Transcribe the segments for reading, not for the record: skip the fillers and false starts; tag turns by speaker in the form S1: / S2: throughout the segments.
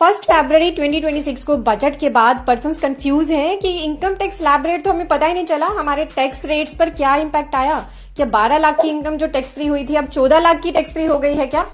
S1: 1 फरवरी 2026 को बजट के बाद पर्सन्स कंफ्यूज हैं कि इनकम टैक्स स्लैब रेट तो हमें पता ही नहीं चला, हमारे टैक्स रेट्स पर क्या इंपैक्ट आया। क्या 12 लाख की इनकम जो टैक्स फ्री हुई थी अब 14 लाख की टैक्स फ्री हो गई है क्या?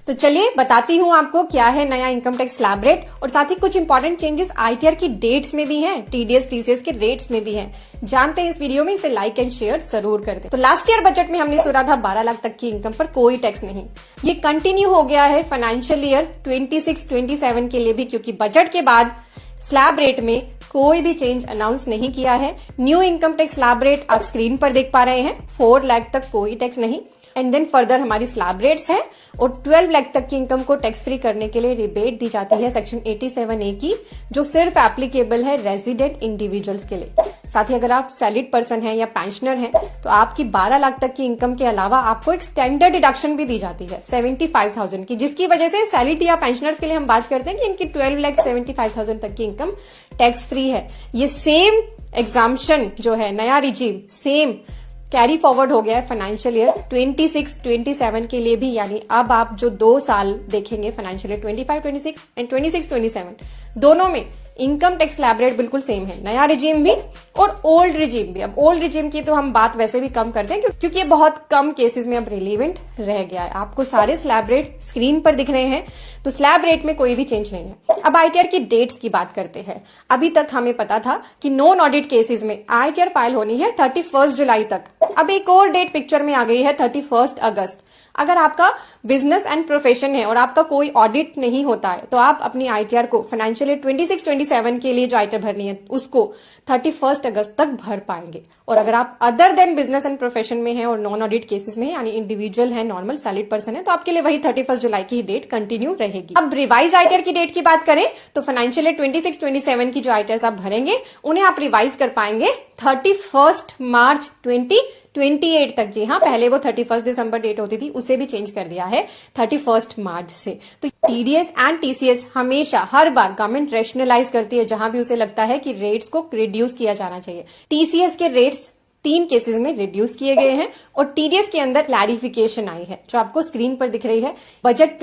S1: तो चलिए बताती हूँ आपको क्या है नया इनकम टैक्स स्लैब रेट, और साथ ही कुछ इंपॉर्टेंट चेंजेस आईटीआर की डेट्स में भी हैं, टीडीएस टीसीएस के रेट्स में भी हैं। जानते हैं इस वीडियो में, इसे लाइक एंड शेयर जरूर कर दें। तो लास्ट ईयर बजट में हमने सुना था 12 लाख तक की इनकम पर कोई टैक्स नहीं। ये कंटिन्यू हो गया है फाइनेंशियल ईयर 26-27 के लिए भी, क्योंकि बजट के बाद स्लैब रेट में कोई भी चेंज अनाउंस नहीं किया है। New income tax slab rate आप स्क्रीन पर देख पा रहे हैं, 4 लाख तक कोई टैक्स नहीं। एंड देन फर्दर हमारी स्लैब रेट्स है, और 12 लाख तक की इनकम को टैक्स फ्री करने के लिए रिबेट दी जाती है सेक्शन 87A की, जो सिर्फ एप्लीकेबल है रेजिडेंट इंडिविजुअल्स के लिए। साथ ही अगर आप सैलरीड पर्सन हैं या पेंशनर हैं तो आपकी 12 लाख तक की इनकम के अलावा आपको एक स्टैंडर्ड डिडक्शन भी दी जाती है 75,000 की, जिसकी वजह से सैलरीड या पेंशनर्स के लिए हम बात करते हैं कि इनकी 12,75,000 तक की इनकम टैक्स फ्री है। ये सेम एग्जाम्पशन जो है, नया रिजीम सेम कैरी फॉरवर्ड हो गया है फाइनेंशियल ईयर 26-27 के लिए भी। यानी अब आप जो 2 साल देखेंगे फाइनेंशियल ईयर 25-26 एंड 26-27 दोनों में इनकम टैक्स स्लैब रेट बिल्कुल सेम है, नया रिजीम भी और ओल्ड रिजीम भी। अब ओल्ड रिजीम की तो हम बात वैसे भी कम करते हैं क्योंकि ये बहुत कम केसेस में अब रिलेवेंट रह गया है। आपको सारे स्लैब रेट स्क्रीन पर दिख रहे हैं, तो स्लैब रेट में कोई भी चेंज नहीं है। अब आईटीआर की डेट्स की बात करते हैं। अभी तक हमें पता था कि नॉन ऑडिट केसेस में आईटीआर फाइल होनी है 31 जुलाई तक। अब एक और डेट पिक्चर में आ गई है 31 अगस्त। अगर आपका बिजनेस एंड प्रोफेशन है और आपका कोई ऑडिट नहीं होता है तो आप अपनी आईटीआर को फाइनेंशियल ईयर 26-27 के लिए जो आईटीआर भरनी है उसको 31 अगस्त तक भर पाएंगे। और अगर आप other than business and profession में हैं और नॉन ऑडिट केसेस में यानी इंडिविजुअल है, नॉर्मल सैलरीड पर्सन है, तो आपके लिए वही 31 जुलाई की डेट कंटिन्यू रहेगी। अब रिवाइज आईटीआर की डेट की बात करें तो फाइनेंशियल ईयर 26-27 की जो आईटीआर आप भरेंगे उन्हें आप रिवाइज कर पाएंगे 31 मार्च 2028 तक। जी हाँ, पहले वो 31 दिसंबर डेट होती थी, उसे भी चेंज कर दिया है 31 मार्च से। तो टीडीएस एंड टीसीएस हमेशा हर बार गवर्नमेंट रेशनलाइज करती है जहां भी उसे लगता है कि रेट्स को रिड्यूस किया जाना चाहिए। टीसीएस के रेट्स 3 केसेस में रिड्यूस किए गए हैं और टीडीएस के अंदर क्लैरिफिकेशन आई है जो आपको स्क्रीन पर दिख रही है। बजट